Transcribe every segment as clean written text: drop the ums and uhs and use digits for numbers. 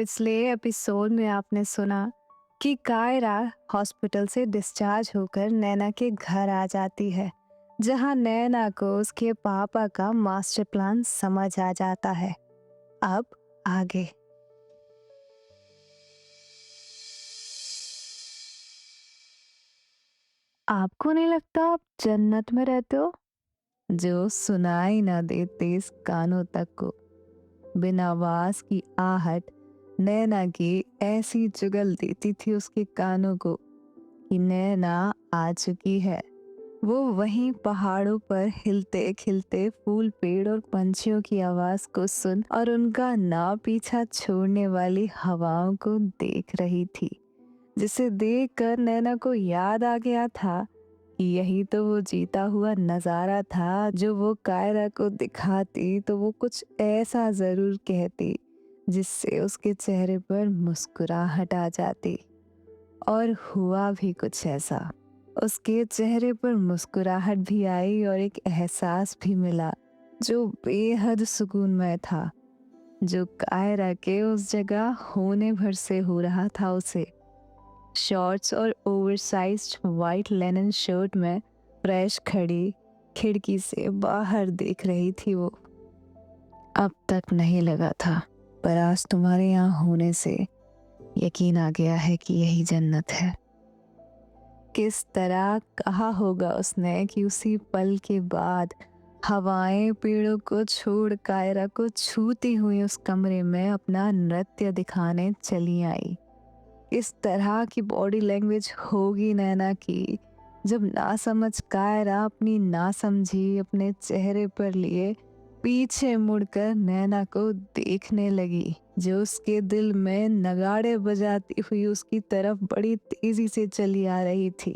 पिछले एपिसोड में आपने सुना कि कायरा हॉस्पिटल से डिस्चार्ज होकर नैना के घर आ जाती है, जहां नैना को उसके पापा का मास्टर प्लान समझ आ जाता है। अब आगे। आपको नहीं लगता आप जन्नत में रहते हो, जो सुनाई ना दे तेज कानों तक को। बिना आवाज की आहट नैना की ऐसी जुगल देती थी उसके कानों को कि नैना आ चुकी है। वो वहीं पहाड़ों पर हिलते खिलते फूल पेड़ और पंछियों की आवाज को सुन और उनका ना पीछा छोड़ने वाली हवाओं को देख रही थी, जिसे देखकर नैना को याद आ गया था कि यही तो वो जीता हुआ नजारा था जो वो कायरा को दिखाती तो वो कुछ ऐसा जरूर कहती जिससे उसके चेहरे पर मुस्कुराहट आ जाती। और हुआ भी कुछ ऐसा। उसके चेहरे पर मुस्कुराहट भी आई और एक एहसास भी मिला जो बेहद सुकूनमय था, जो कायरा के उस जगह होने भर से हो रहा था उसे। शॉर्ट्स और ओवरसाइज्ड वाइट लेनिन शर्ट में फ्रेश खड़ी खिड़की से बाहर देख रही थी वो। अब तक नहीं लगा था, पर आज तुम्हारे यहाँ होने से यकीन आ गया है कि यही जन्नत है। किस तरह कहा होगा उसने कि उसी पल के बाद हवाएं पेड़ों को छोड़ कायरा को छूती हुई उस कमरे में अपना नृत्य दिखाने चली आई। इस तरह की बॉडी लैंग्वेज होगी नैना की, जब नासमझ कायरा अपनी नासमझी अपने चेहरे पर लिए पीछे मुड़कर नैना को देखने लगी, जो उसके दिल में नगाड़े बजाती हुई उसकी तरफ बड़ी तेजी से चली आ रही थी।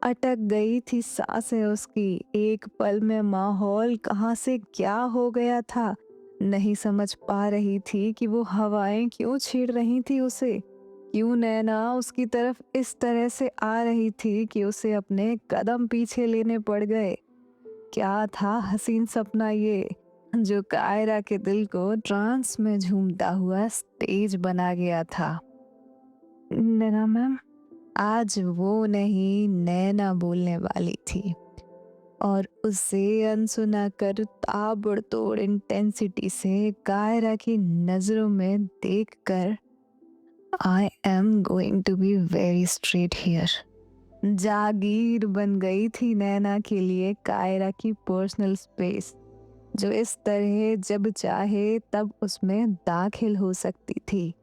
अटक गई थी सांसें उसकी। एक पल में माहौल कहाँ से क्या हो गया था, नहीं समझ पा रही थी कि वो हवाएं क्यों छेड़ रही थी उसे, क्यों नैना उसकी तरफ इस तरह से आ रही थी कि उसे अपने कदम पीछे लेने पड़ गए। क्या था हसीन सपना ये, जो कायरा के दिल को ट्रांस में झूमता हुआ स्टेज बना गया था। नैना मैम, आज वो नहीं नैना बोलने वाली थी, और उसे अनसुना कर ताबड़तोड़ इंटेंसिटी से कायरा की नजरों में देखकर I am going to be very straight here जागीर बन गई थी नैना के लिए कायरा की पर्सनल स्पेस, जो इस तरह जब चाहे तब उसमें दाखिल हो सकती थी।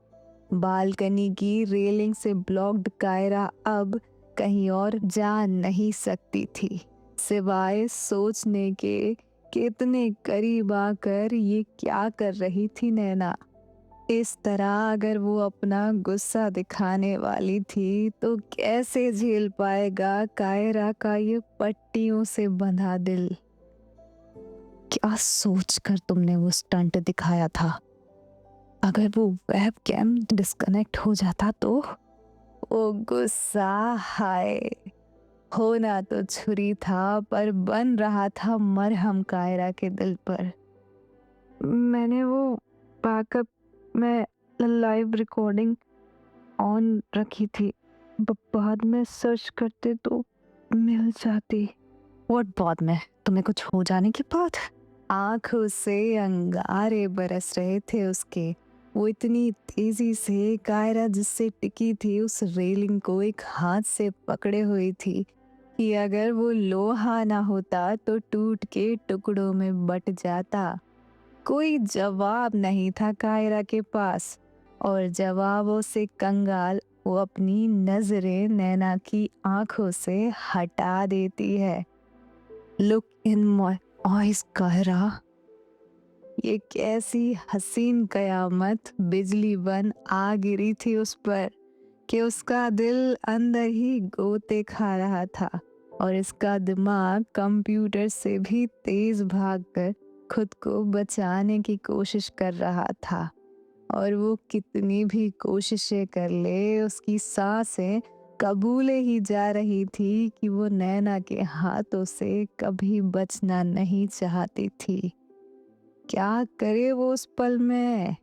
बालकनी की रेलिंग से ब्लॉक्ड कायरा अब कहीं और जा नहीं सकती थी, सिवाय सोचने के कितने करीब आकर ये क्या कर रही थी नैना। इस तरह अगर वो अपना गुस्सा दिखाने वाली थी तो कैसे झेल पाएगा कायरा का ये पट्टियों से बंधा दिल। क्या सोचकर तुमने वो स्टंट दिखाया था? अगर वो वेब कैम डिस्कनेक्ट हो जाता तो? वो गुस्सा, हाय, होना तो छुरी था पर बन रहा था मरहम कायरा के दिल पर। मैंने वो बैकअप में लाइव रिकॉर्डिंग ऑन रखी थी, बाद में सर्च करते तो मिल जाती। व्हाट बाद में? तुम्हें कुछ हो जाने के बाद? आंखों से अंगारे बरस रहे थे उसके। वो इतनी तेजी से कायरा जिससे टिकी थी उस रेलिंग को एक हाथ से पकड़े हुई थी कि अगर वो लोहा ना होता तो टूट के टुकड़ों में बट जाता। कोई जवाब नहीं था कायरा के पास, और जवाबों से कंगाल वो अपनी नजरें नैना की आंखों से हटा देती है। Look in my eyes Kaira. ये कैसी हसीन कयामत बिजली बन आ गिरी थी उस पर कि उसका दिल अंदर ही गोते खा रहा था, और इसका दिमाग कंप्यूटर से भी तेज भागकर खुद को बचाने की कोशिश कर रहा था। और वो कितनी भी कोशिशें कर ले उसकी सांसें कबूले ही जा रही थी कि वो नैना के हाथों से कभी बचना नहीं चाहती थी। क्या करे वो उस पल में?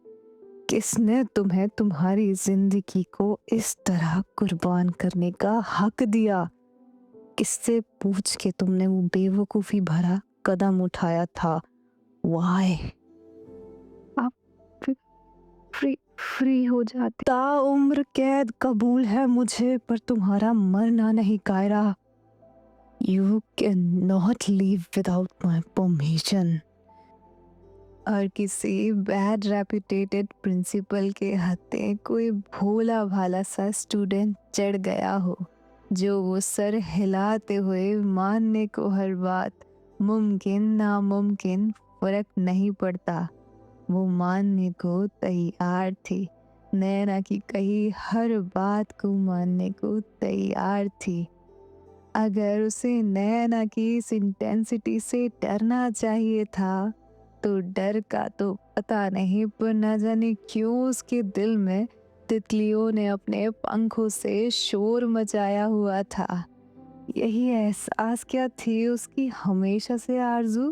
किसने तुम्हें तुम्हारी जिंदगी को इस तरह कुर्बान करने का हक दिया? किससे पूछ के तुमने वो बेवकूफ़ी भरा कदम उठाया था? Why? आप फ्री फ्री हो जाती। ताउम्र कैद कबूल है मुझे, पर तुम्हारा मरना नहीं Kiara. You cannot leave without my permission. और किसी बैड रेपुटेटेड प्रिंसिपल के हत्थे कोई भोला भाला सा स्टूडेंट चढ़ गया हो, जो वो सर हिलाते हुए मानने को हर बात मुमकिन नामुमकिन फर्क नहीं पड़ता, वो मानने को तैयार थी। नैना की कही हर बात को मानने को तैयार थी। अगर उसे नैना की इस इंटेंसिटी से डरना चाहिए था, तो डर का तो पता नहीं, पर न जाने क्यों उसके दिल में तितलियों ने अपने पंखों से शोर मचाया हुआ था। यही एहसास क्या थी उसकी हमेशा से आरज़ू?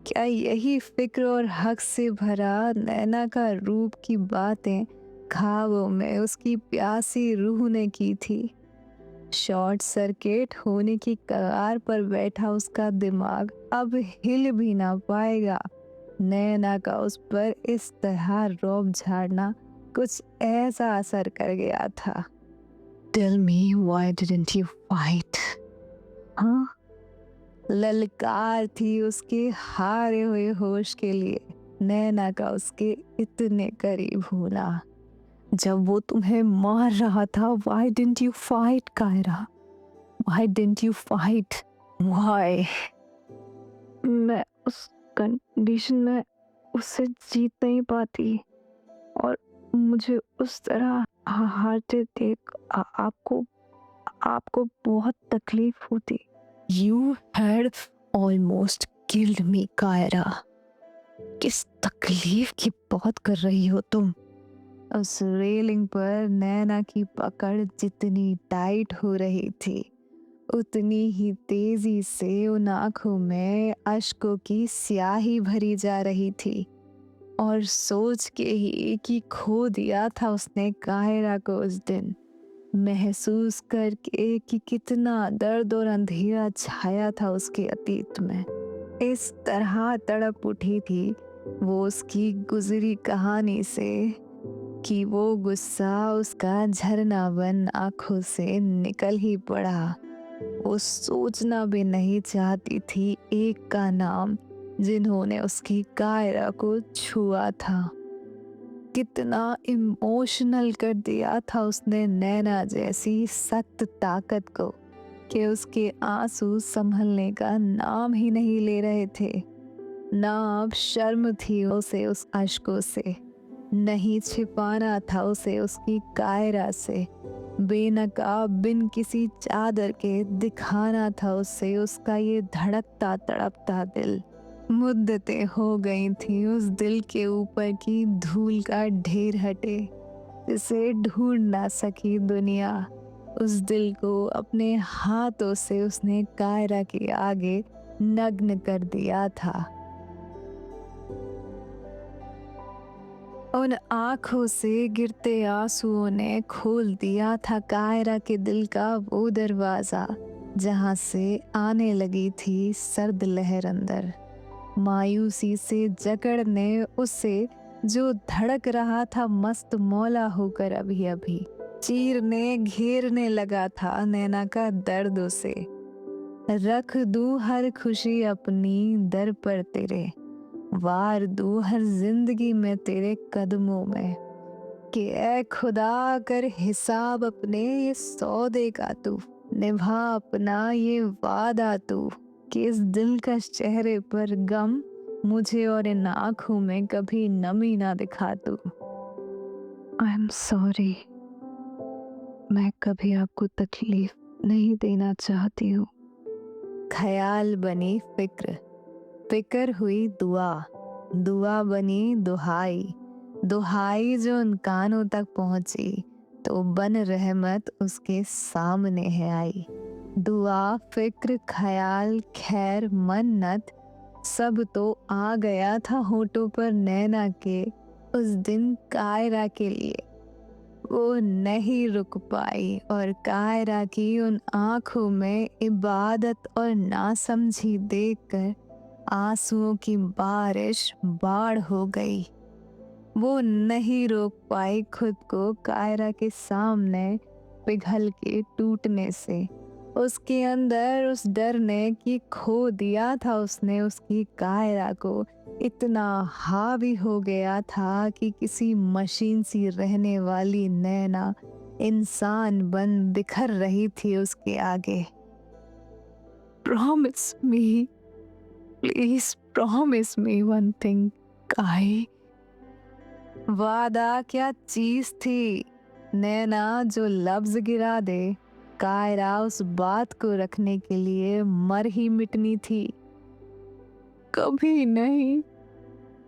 क्या यही फ़िक्र और हक से भरा नैना का रूप की बातें ख्वाबों में उसकी प्यासी रूह ने की थी? शॉर्ट सर्किट होने की कगार पर बैठा उसका दिमाग अब हिल भी ना पाएगा। नैना का उस पर इस तरह रौब झाड़ना कुछ ऐसा असर कर गया था। Tell me, why didn't you fight? हाँ, ललकार थी उसके हारे हुए होश के लिए नैना का उसके इतने करीब होना। जब वो तुम्हें मार रहा था, why didn't you fight, Kiara? Why didn't you fight? Why? मैं उस कंडीशन में उससे जीत नहीं पाती, और मुझे उस तरह हारते देख आपको आपको बहुत तकलीफ होती। You had almost killed me, Kiara. किस तकलीफ की बात कर रही हो तुम? उस रेलिंग पर नैना की पकड़ जितनी टाइट हो रही थी, उतनी ही तेजी से उन आंखों में अश्कों की स्याही भरी जा रही थी। और सोच के ही कि खो दिया था उसने कायरा को उस दिन, महसूस करके कि कितना दर्द और अंधेरा छाया था उसके अतीत में, इस तरह तड़प उठी थी वो उसकी गुजरी कहानी से कि वो गुस्सा उसका झरना बन आंखों से निकल ही पड़ा। वो सोचना भी नहीं चाहती थी एक का नाम जिन्होंने उसकी कायरा को छुआ था। कितना इमोशनल कर दिया था उसने नैना जैसी सख्त ताकत को कि उसके आंसू संभलने का नाम ही नहीं ले रहे थे। ना अब शर्म थी उसे उस अश्कों से, नहीं छिपाना था उसे उसकी कायरा से, बेनकाब बिन किसी चादर के दिखाना था उसे उसका ये धड़कता तड़पता दिल। मुद्दतें हो गई थी उस दिल के ऊपर की धूल का ढेर हटे, जिसे ढूंढ ना सकी दुनिया। उस दिल को अपने हाथों से उसने कायरा के आगे नग्न कर दिया था। उन आंखों से गिरते आंसुओं ने खोल दिया था कायरा के दिल का वो दरवाजा, जहां से आने लगी थी सर्द लहर अंदर, मायूसी से जकड़ने उसे जो धड़क रहा था मस्त मौला होकर अभी अभी, चीरने घेरने लगा था नैना का दर्द उसे। रख दूं हर खुशी अपनी दर पर तेरे, वार दूं हर जिंदगी में तेरे कदमों में, कि ऐ खुदा कर हिसाब अपने ये सौदे का तू, निभा अपना ये वादा तू, कि इस दिलकश चेहरे पर गम मुझे और इन आँखों में कभी नमी ना दिखा तू। आई एम सॉरी, मैं कभी आपको तकलीफ नहीं देना चाहती हूँ। ख्याल बनी फिक्र, फिक्र हुई दुआ, दुआ बनी दुहाई, दुहाई जो उन कानों तक पहुंची तो बन रहमत उसके सामने है आई। दुआ, फिक्र, ख्याल, खैर, मन्नत, सब तो आ गया था होठों पर नैना के उस दिन कायरा के लिए वो नहीं रुक पाई और कायरा की उन आंखों में इबादत और नासमझी देखकर आंसुओं की बारिश बाढ़ हो गई। वो नहीं रोक पाई खुद को कायरा के सामने पिघल के टूटने से। उसके अंदर उस डर ने कि खो दिया था उसने उसकी कायरा को, इतना हावी हो गया था कि किसी मशीन सी रहने वाली नैना इंसान बन बिखर रही थी उसके आगे। Promise me, please promise me one thing काई। वादा क्या चीज थी। नैना जो लफ्ज गिरा दे, कायरा उस बात को रखने के लिए मर ही मिटनी थी। कभी नहीं,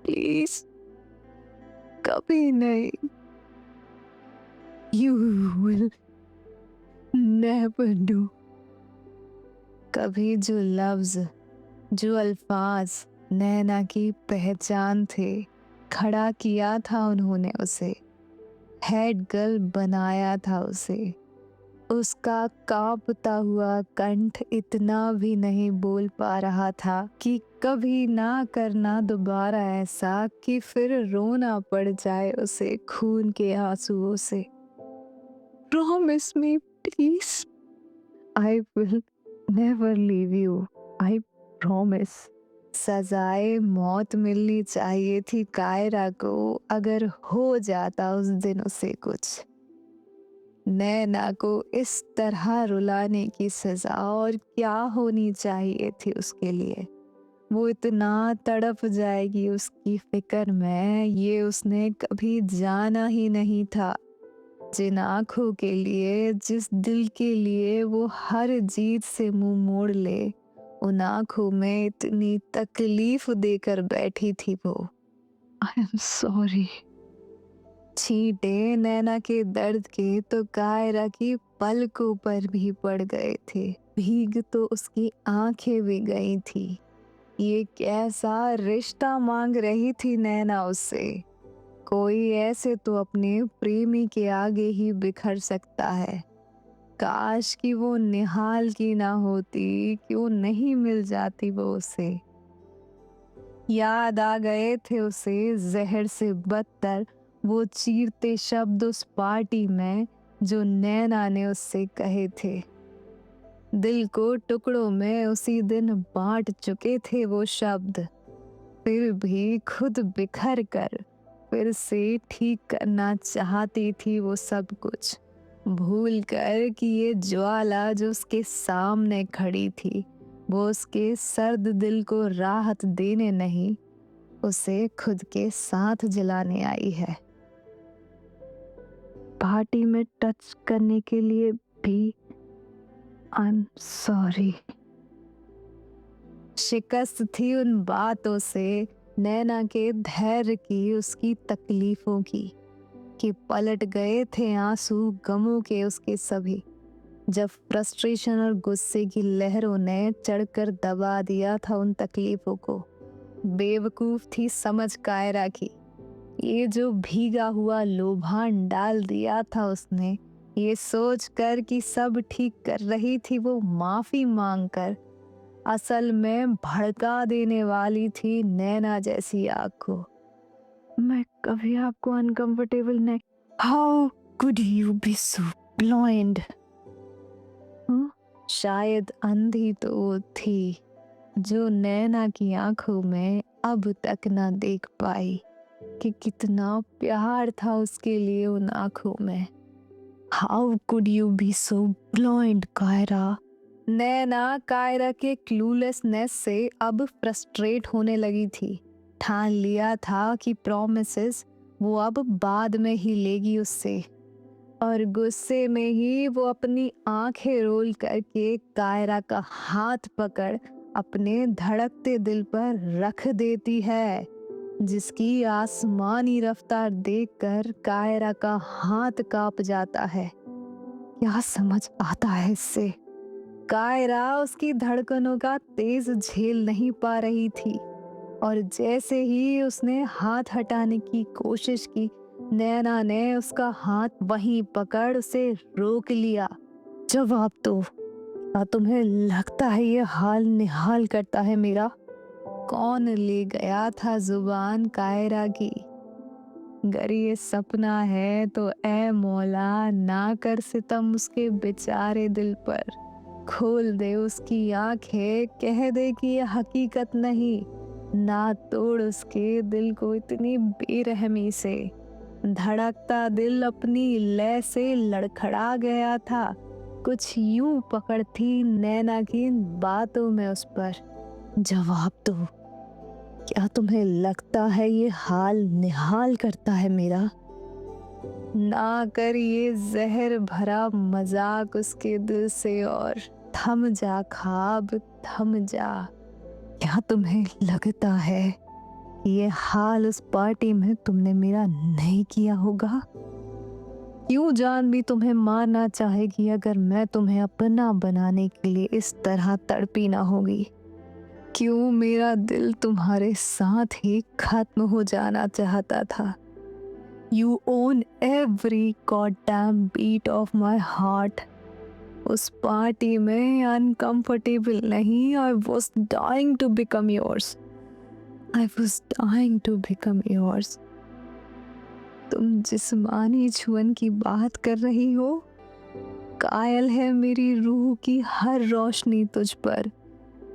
प्लीज कभी नहीं। You will never do. कभी जो लफ्ज, जो अल्फाज नैना की पहचान थे, खड़ा किया था उन्होंने उसे, हेड गर्ल बनाया था उसे। उसका कांपता हुआ कंठ इतना भी नहीं बोल पा रहा था कि कभी ना करना दोबारा ऐसा कि फिर रोना पड़ जाए उसे खून के आंसुओं से। Promise me please, I will never leave you, I promise. सजाए मौत मिलनी चाहिए थी कायरा को अगर हो जाता उस दिन उसे कुछ। नैना को इस तरह रुलाने की सजा और क्या होनी चाहिए थी उसके लिए। वो इतना तड़प जाएगी उसकी फिक्र में, ये उसने कभी जाना ही नहीं था। जिन आंखों के लिए, जिस दिल के लिए वो हर जीत से मुंह मोड़ ले, उन आंखों में इतनी तकलीफ देकर बैठी थी वो। I am sorry. छींटे नैना के दर्द के तो कायरा की पलकों पर भी पड़ गए थे, भीग तो उसकी आंखें भी गई थी। ये कैसा रिश्ता मांग रही थी नैना उससे। कोई ऐसे तो अपने प्रेमी के आगे ही बिखर सकता है। काश कि वो निहाल की ना होती, क्यों नहीं मिल जाती वो उसे। याद आ गए थे उसे जहर से बदतर वो चीरते शब्द उस पार्टी में जो नैना ने उससे कहे थे। दिल को टुकड़ों में उसी दिन बांट चुके थे वो शब्द, फिर भी खुद बिखर कर फिर से ठीक करना चाहती थी वो सब कुछ, भूल कर कि ये ज्वाला जो उसके सामने खड़ी थी वो उसके सर्द दिल को राहत देने नहीं, उसे खुद के साथ जलाने आई है। पार्टी में टच करने के लिए भी आई एम सॉरी। शिकस्त थी उन बातों से, नैना के धैर्य की, उसकी तकलीफों की, कि पलट गए थे आंसू गमों के उसके सभी, जब फ्रस्ट्रेशन और गुस्से की लहरों ने चढ़कर दबा दिया था उन तकलीफों को। बेवकूफ थी समझ कायरा की। ये जो भीगा हुआ लोभान डाल दिया था उसने, ये सोच कर कि सब ठीक कर रही थी वो माफी मांग कर, असल में भड़का देने वाली थी नैना जैसी आग को। मैं कभी आपको अनकंफर्टेबल नहीं। How could you be so blind. शायद अंधी तो वो थी जो नैना की आंखों में अब तक ना देख पाई कि कितना प्यार था उसके लिए उन आंखों में। How could you be so blind Kaira. Naina Kaira के क्लूलेसनेस से अब फ्रस्ट्रेट होने लगी थी। ठान लिया था कि प्रॉमिसेस वो अब बाद में ही लेगी उससे, और गुस्से में ही वो अपनी आंखें रोल करके कायरा का हाथ पकड़ अपने धड़कते दिल पर रख देती है, जिसकी आसमानी रफ्तार देखकर कायरा का हाथ कांप जाता है। क्या समझ आता है इससे। कायरा उसकी धड़कनों का तेज झेल नहीं पा रही थी। और जैसे ही उसने हाथ हटाने की कोशिश की, नैना ने उसका हाथ वहीं पकड़ उसे रोक लिया। जवाब दो, क्या तुम्हें लगता है ये हाल निहाल करता है मेरा? कौन ले गया था जुबान कायरा की? गर ये सपना है तो ए मौला ना कर सितम उसके बेचारे दिल पर। खोल दे उसकी आंखें, कह दे कि ये हकीकत नहीं। ना तोड़ उसके दिल को इतनी बेरहमी से। धड़कता दिल अपनी लय से लड़खड़ा गया था। कुछ यूं पकड़ थी नैना की इन बातों में उस पर। जवाब दो, क्या तुम्हें लगता है ये हाल निहाल करता है मेरा? ना कर ये जहर भरा मजाक उसके दिल से और थम जा ख्वाब, थम जा। क्या तुम्हें लगता है कि ये हाल उस पार्टी में तुमने मेरा नहीं किया होगा? क्यों जान भी तुम्हें मारना चाहेगी अगर मैं तुम्हें अपना बनाने के लिए इस तरह तड़पी ना होगी? क्यों मेरा दिल तुम्हारे साथ ही खत्म हो जाना चाहता था? You own every goddamn beat of my heart. उस पार्टी में अनकंफर्टेबल नहीं, I was dying to become yours. I was dying to become yours. तुम जिस्मानी छुअन की बात कर रही हो? कायल है मेरी रूह की हर रोशनी तुझ पर।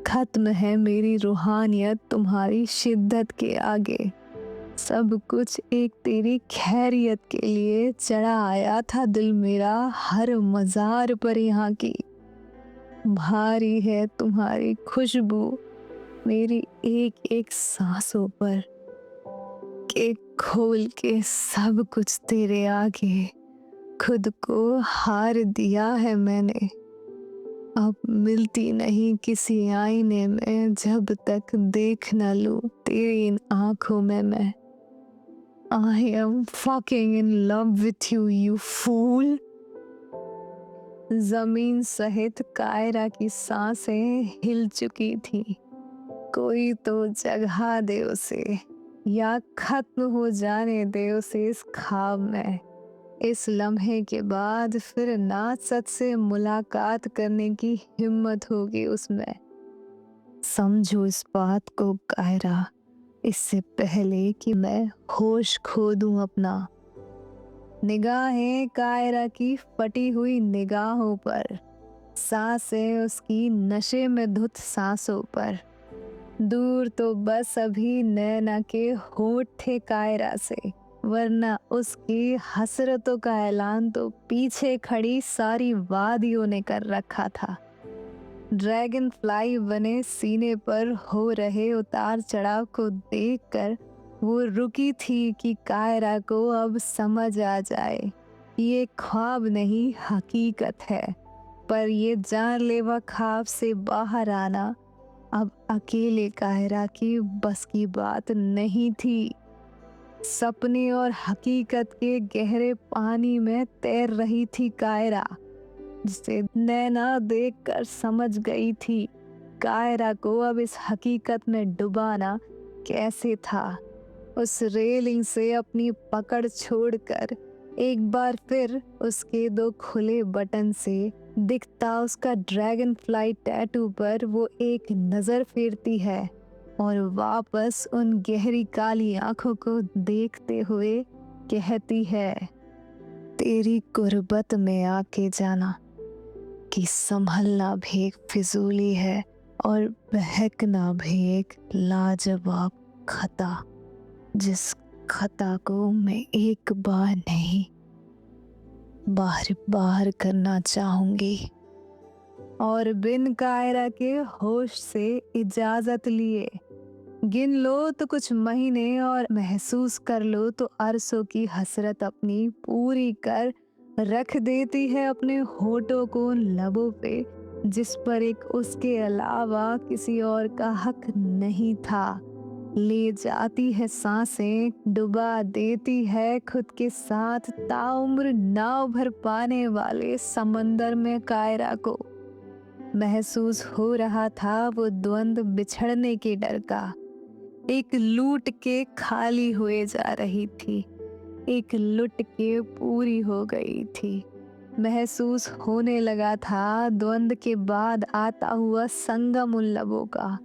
खत्म है मेरी रूहानियत तुम्हारी शिद्दत के आगे। सब कुछ एक तेरी खैरियत के लिए चढ़ा आया था दिल मेरा हर मज़ार पर यहाँ की। भारी है तुम्हारी खुशबू मेरी एक एक सांसों पर। के खोल के सब कुछ तेरे आगे खुद को हार दिया है मैंने। अब मिलती नहीं किसी आईने में जब तक देख न लूं तेरी इन आंखों में मैं। I am fucking in love with you, you fool. जमीन सहित कायरा की सांसें हिल चुकी थी। कोई तो जगह दे उसे या खत्म हो जाने दे उसे इस ख्वाब में। इस लम्हे के बाद फिर ना सच से मुलाकात करने की हिम्मत होगी उसमें। समझो इस बात को कायरा, इससे पहले कि मैं होश खो दूं अपना। निगाहें कायरा की फटी हुई निगाहों पर, सांसें उसकी नशे में धुत सांसों पर। दूर तो बस अभी नैना के होठ थे कायरा से, वरना उसकी हसरतों का ऐलान तो पीछे खड़ी सारी वादियों ने कर रखा था। ड्रैगन फ्लाई बने सीने पर हो रहे उतार चढ़ाव को देखकर वो रुकी थी कि कायरा को अब समझ आ जाए ये ख्वाब नहीं हकीकत है। पर ये जानलेवा ख्वाब से बाहर आना अब अकेले कायरा की बस की बात नहीं थी। सपने और हकीकत के गहरे पानी में तैर रही थी कायरा, जिसे नैना देखकर समझ गई थी कायरा को अब इस हकीकत में डुबाना कैसे था। उस रेलिंग से अपनी पकड़ छोड़कर एक बार फिर उसके दो खुले बटन से दिखता उसका ड्रैगन फ्लाई टैटू पर वो एक नज़र फेरती है और वापस उन गहरी काली आंखों को देखते हुए कहती है, तेरी गुर्बत में आके जाना कि संभलना भी एक फिजूली है और बहकना भी एक लाजवाब खता, जिस खता को मैं एक बार नहीं बार बार करना चाहूंगी। और बिन कायरा के होश से इजाजत लिए गिन लो तो कुछ महीने और महसूस कर लो तो अरसों की हसरत अपनी पूरी कर रख देती है अपने होठों को उन लबों पे जिस पर एक उसके अलावा किसी और का हक नहीं था। ले जाती है सांसें, डुबा देती है खुद के साथ ताउम्र नाव भर पाने वाले समंदर में कायरा को। महसूस हो रहा था वो द्वंद बिछड़ने के डर का, एक लूट के खाली हुए जा रही थी, एक लुट के पूरी हो गई थी। महसूस होने लगा था द्वंद के बाद आता हुआ संगम उन लबों का।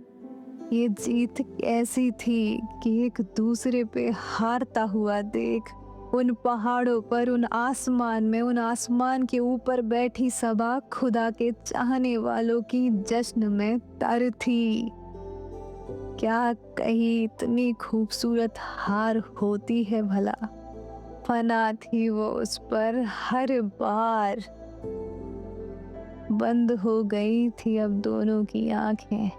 ये जीत कैसी थी कि एक दूसरे पे हारता हुआ देख, उन पहाड़ों पर, उन आसमान में, उन आसमान के ऊपर बैठी सभा खुदा के चाहने वालों की जश्न में तर थी। क्या कहीं इतनी खूबसूरत हार होती है भला? फना थी वो उस पर हर बार। बंद हो गई थी अब दोनों की आंखें,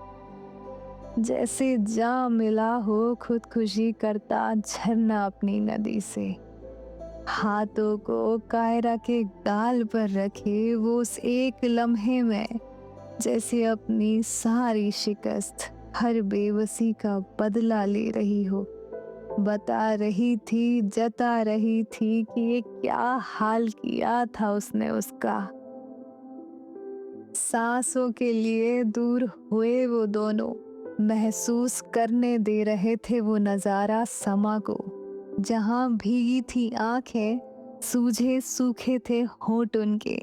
जैसे जा मिला हो खुदकुशी करता झरना अपनी नदी से। हाथों को कायरा के गाल पर रखे वो उस एक लम्हे में जैसे अपनी सारी शिकस्त, हर बेबसी का बदला ले रही हो। बता रही थी, जता रही थी कि ये क्या हाल किया था उसने उसका। सांसों के लिए दूर हुए वो दोनों, महसूस करने दे रहे थे वो नजारा समा को। जहां भीगी थी आंखें, सूझे सूखे थे होंठ उनके।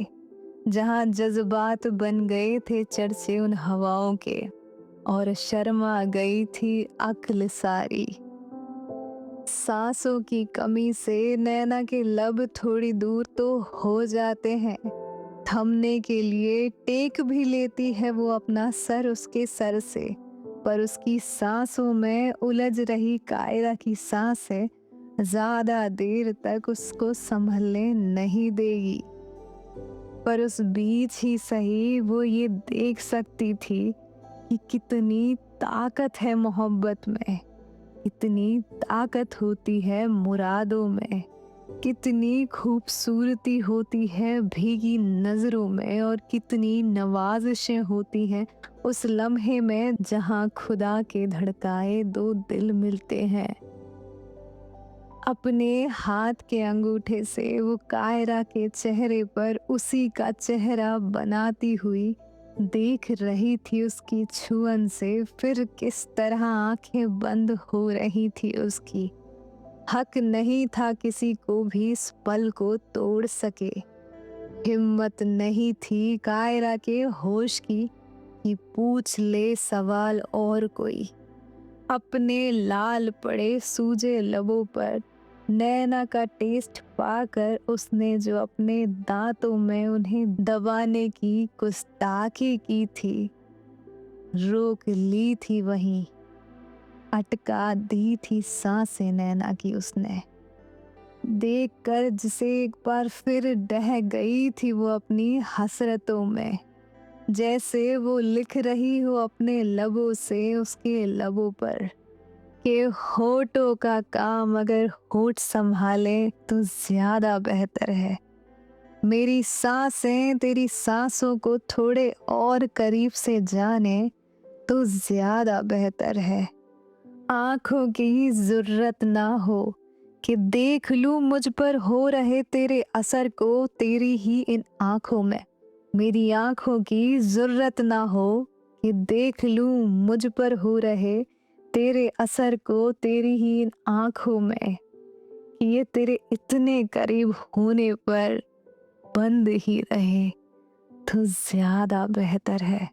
जहां जज्बात बन गए थे चर्चे उन हवाओं के, और शर्मा गई थी अक्ल सारी। सांसों की कमी से नैना के लब थोड़ी दूर तो हो जाते हैं, थमने के लिए टेक भी लेती है वो अपना सर उसके सर से, पर उसकी सांसों में उलझ रही कायरा की सांसें ज्यादा देर तक उसको संभलने नहीं देगी। पर उस बीच ही सही वो ये देख सकती थी कि कितनी ताकत है मोहब्बत में, कितनी ताकत होती है मुरादों में, कितनी खूबसूरती होती है भीगी नजरों में, और कितनी नवाजिशें होती हैं उस लम्हे में जहां खुदा के धड़काए दो दिल मिलते हैं। अपने हाथ के अंगूठे से वो कायरा के चेहरे पर उसी का चेहरा बनाती हुई देख रही थी उसकी छुअन से, फिर किस तरह आंखें बंद हो रही थी उसकी। हक नहीं था किसी को भी इस पल को तोड़ सके। हिम्मत नहीं थी कायरा के होश की कि पूछ ले सवाल और कोई। अपने लाल पड़े सूजे लबों पर नैना का टेस्ट पाकर उसने जो अपने दांतों में उन्हें दबाने की गुस्ताखी की थी, रोक ली थी वहीं, अटका दी थी सांसें नैना की उसने। देख कर जिसे एक बार फिर डह गई थी वो अपनी हसरतों में, जैसे वो लिख रही हो अपने लबों से उसके लबों पर कि होठों का काम अगर होठ संभाले तो ज्यादा बेहतर है। मेरी सांसें तेरी सांसों को थोड़े और करीब से जाने तो ज्यादा बेहतर है। आंखों की जरूरत ना हो कि देख लूं मुझ पर हो रहे तेरे असर को तेरी ही इन आंखों में। मेरी आंखों की जरूरत ना हो कि देख लूं मुझ पर हो रहे तेरे असर को तेरी ही इन आंखों में, कि ये तेरे इतने करीब होने पर बंद ही रहे तो ज्यादा बेहतर है।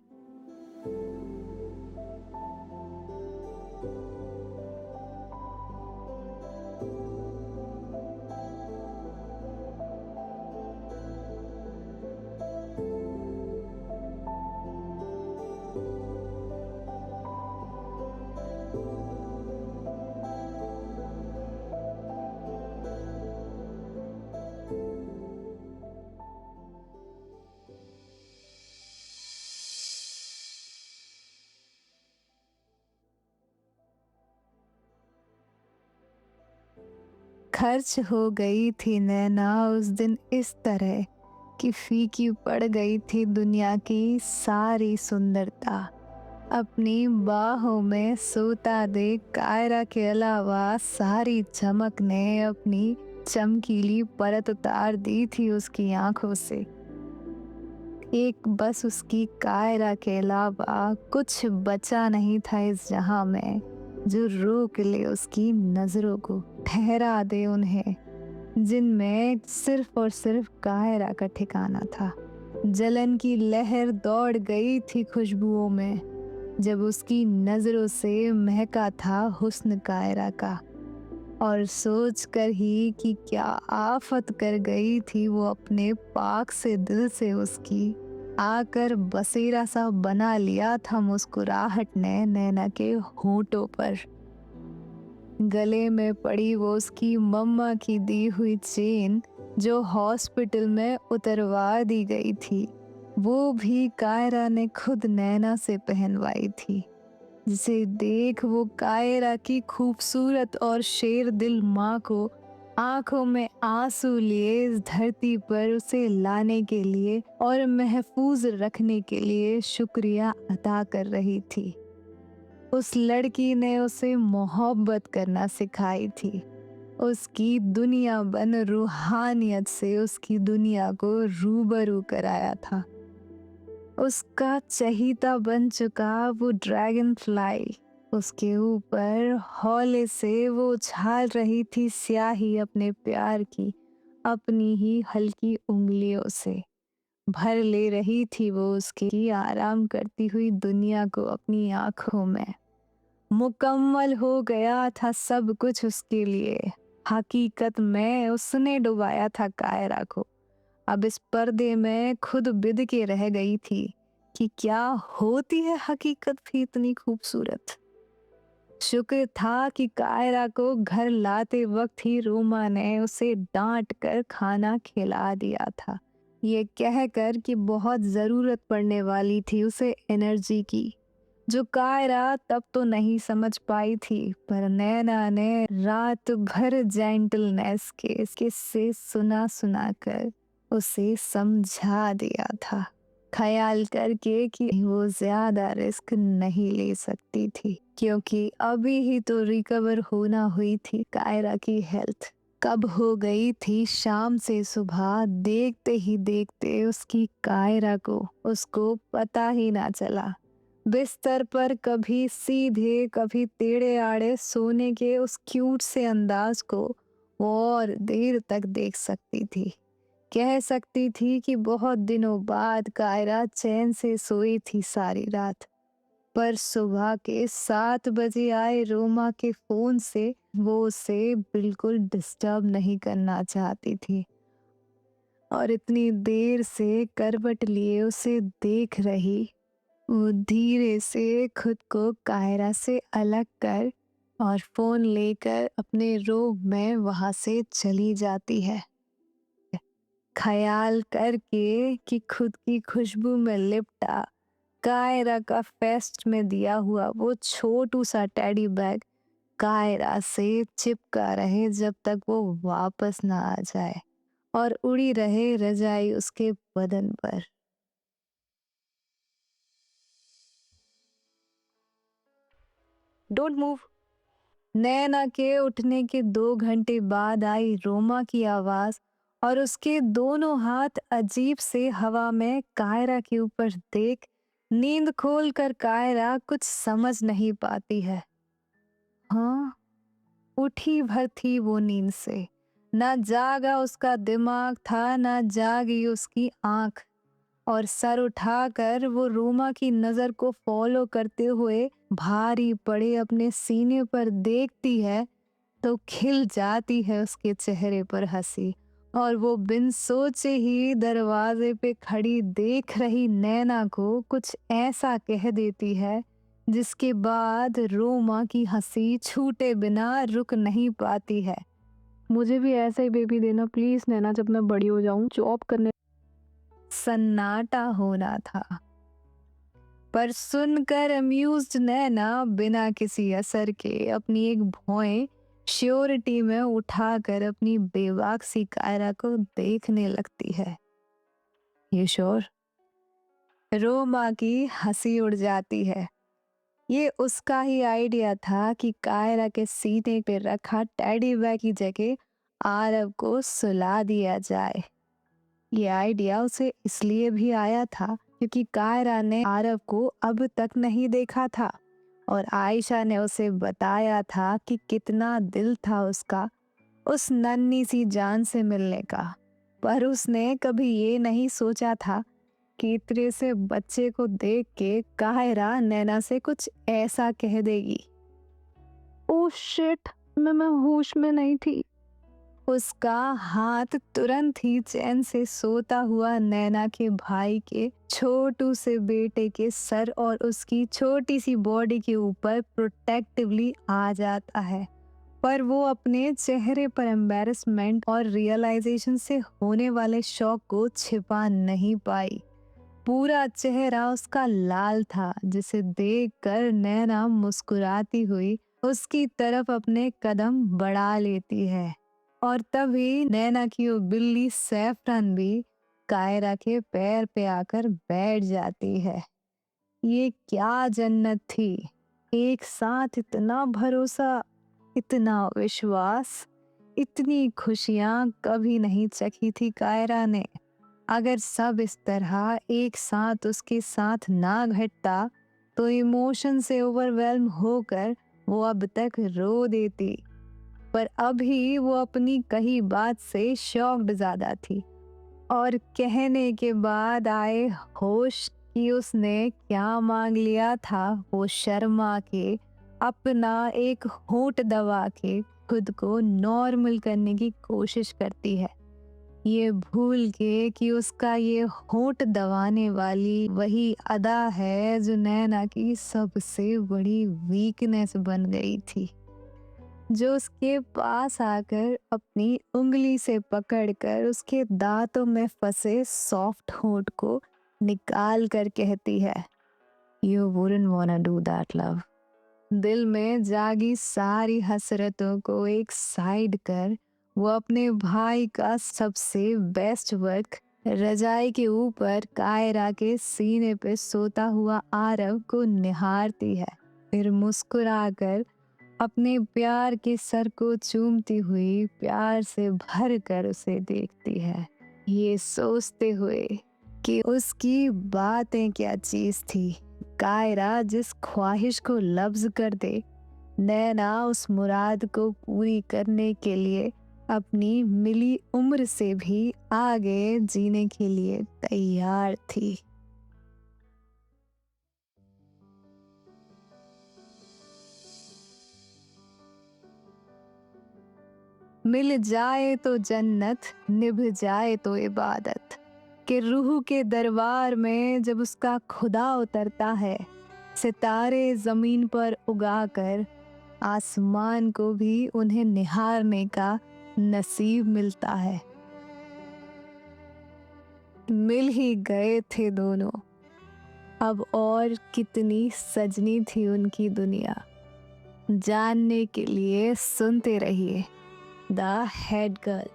खर्च हो गई थी नैना उस दिन इस तरह कि फीकी पड़ गई थी दुनिया की सारी सुंदरता। अपनी बाहों में सोता देख कायरा के अलावा सारी चमक ने अपनी चमकीली परत उतार दी थी उसकी आंखों से। एक बस उसकी कायरा के अलावा कुछ बचा नहीं था इस जहां में। जो रोक ले उसकी नजरों को, ठहरा दे उन्हें, जिनमें सिर्फ और सिर्फ कायरा का ठिकाना था। जलन की लहर दौड़ गई थी खुशबुओं में जब उसकी नजरों से महका था हुस्न कायरा का। और सोच कर ही कि क्या आफत कर गई थी वो अपने पाक से दिल से उसकी, आकर बसेरा सा बना लिया था मुस्कुराहट ने नैना के होठों पर। गले में पड़ी वो उसकी मम्मा की दी हुई चेन जो हॉस्पिटल में उतरवा दी गई थी, वो भी कायरा ने खुद नैना से पहनवाई थी, जिसे देख वो कायरा की खूबसूरत और शेर दिल माँ को आंखों में आंसू लिए इस धरती पर उसे लाने के लिए और महफूज रखने के लिए शुक्रिया अदा कर रही थी। उस लड़की ने उसे मोहब्बत करना सिखाई थी, उसकी दुनिया बन रूहानियत से उसकी दुनिया को रूबरू कराया था। उसका चहीता बन चुका वो ड्रैगन फ्लाई, उसके ऊपर हौले से वो उछाल रही थी स्याही अपने प्यार की, अपनी ही हल्की उंगलियों से भर ले रही थी वो उसकी आराम करती हुई दुनिया को अपनी आंखों में। मुकम्मल हो गया था सब कुछ उसके लिए। हकीकत में उसने डुबाया था कायरा को। अब इस पर्दे में खुद बिद के रह गई थी कि क्या होती है हकीकत भी इतनी खूबसूरत। शुक्र था कि कायरा को घर लाते वक्त ही रोमा ने उसे डांट कर खाना खिला दिया था, ये कहकर कि बहुत ज़रूरत पड़ने वाली थी उसे एनर्जी की, जो कायरा तब तो नहीं समझ पाई थी, पर नैना ने रात भर जेंटलनेस के किस्से सुना सुना कर उसे समझा दिया था, ख्याल करके कि वो ज्यादा रिस्क नहीं ले सकती थी, क्योंकि अभी ही तो रिकवर होना हुई थी कायरा की हेल्थ। कब हो गई थी शाम से सुबह, देखते ही देखते उसकी कायरा को उसको पता ही ना चला। बिस्तर पर कभी सीधे कभी टेढ़े आड़े सोने के उस क्यूट से अंदाज को वो और देर तक देख सकती थी। कह सकती थी कि बहुत दिनों बाद कायरा चैन से सोई थी सारी रात। पर सुबह के 7 बजे आए रोमा के फोन से वो उसे बिल्कुल डिस्टर्ब नहीं करना चाहती थी, और इतनी देर से करवट लिए उसे देख रही, वो धीरे से खुद को कायरा से अलग कर और फोन लेकर अपने रूम में वहां से चली जाती है, ख्याल करके कि खुद की खुशबू में लिपटा कायरा का फेस्ट में दिया हुआ वो छोटू सा टेडी बैग कायरा से चिपका रहे जब तक वो वापस ना आ जाए, और उड़ी रहे रजाई उसके बदन पर। Don't move. नैना के उठने के 2 घंटे बाद आई रोमा की आवाज, और उसके दोनों हाथ अजीब से हवा में कायरा के ऊपर देख नींद खोल कर कायरा कुछ समझ नहीं पाती है। हाँ, उठी भर थी वो नींद से, ना जागा उसका दिमाग था ना जागी उसकी आंख, और सर उठाकर वो रोमा की नजर को फॉलो करते हुए भारी पड़े अपने सीने पर देखती है तो खिल जाती है उसके चेहरे पर हंसी, और वो बिन सोचे ही दरवाजे पे खड़ी देख रही नैना को कुछ ऐसा कह देती है जिसके बाद रोमा की हंसी छूटे बिना रुक नहीं पाती है। मुझे भी ऐसा ही बेबी देना प्लीज नैना, जब मैं बड़ी हो जाऊं जॉब करने। सन्नाटा होना था, पर सुनकर अम्यूज्ड नैना बिना किसी असर के अपनी एक भौएं श्योरिटी में उठाकर अपनी बेबाक सी कायरा को देखने लगती है। ये श्योर? रोमा की हंसी उड़ जाती है। ये उसका ही आइडिया था कि कायरा के सीने पे रखा टेडी बेयर की जगह आरव को सुला दिया जाए। ये आइडिया उसे इसलिए भी आया था क्योंकि कायरा ने आरव को अब तक नहीं देखा था, और आयशा ने उसे बताया था कि कितना दिल था उसका उस नन्ही सी जान से मिलने का। पर उसने कभी ये नहीं सोचा था कि इतने से बच्चे को देख के कायरा नैना से कुछ ऐसा कह देगी। ओह शिट, मैं होश में नहीं थी। उसका हाथ तुरंत ही चैन से सोता हुआ नैना के भाई के छोटू से बेटे के सर और उसकी छोटी सी बॉडी के ऊपर प्रोटेक्टिवली आ जाता है। पर वो अपने चेहरे पर एम्बैरेसमेंट और रियलाइजेशन से होने वाले शौक को छिपा नहीं पाई। पूरा चेहरा उसका लाल था, जिसे देखकर नैना मुस्कुराती हुई उसकी तरफ अपने कदम बढ़ा लेती है। और तभी नैना की वो बिल्ली सैफरन भी कायरा के पैर पे आकर बैठ जाती है। ये क्या जन्नत थी! एक साथ इतना भरोसा, इतना विश्वास, इतनी खुशियां कभी नहीं चखी थी कायरा ने। अगर सब इस तरह एक साथ उसके साथ ना घटता तो इमोशन से ओवरवेल्म होकर वो अब तक रो देती। पर अभी वो अपनी कही बात से शॉक्ड ज्यादा थी और कहने के बाद आए होश कि उसने क्या मांग लिया था। वो शर्मा के अपना एक होंठ दबा के खुद को नॉर्मल करने की कोशिश करती है, ये भूल के कि उसका ये होंठ दबाने वाली वही अदा है जो नैना की सबसे बड़ी वीकनेस बन गई थी। जो उसके पास आकर अपनी उंगली से पकड़कर उसके दांतों में फंसे सॉफ्ट होंठ को निकाल कर कहती है, You wouldn't wanna do that, love. दिल में जागी सारी हसरतों को एक साइड कर वो अपने भाई का सबसे बेस्ट वर्क रजाई के ऊपर कायरा के सीने पे सोता हुआ आरव को निहारती है। फिर मुस्कुराकर अपने प्यार के सर को चूमती हुई प्यार से भर कर उसे देखती है, ये सोचते हुए कि उसकी बातें क्या चीज थी। कायरा जिस ख्वाहिश को लफ्ज कर दे, नैना उस मुराद को पूरी करने के लिए अपनी मिली उम्र से भी आगे जीने के लिए तैयार थी। मिल जाए तो जन्नत, निभ जाए तो इबादत, कि रूह के दरबार में जब उसका खुदा उतरता है, सितारे जमीन पर उगाकर आसमान को भी उन्हें निहारने का नसीब मिलता है। मिल ही गए थे दोनों, अब और कितनी सजनी थी उनकी दुनिया। जानने के लिए सुनते रहिए द हेड गर्ल।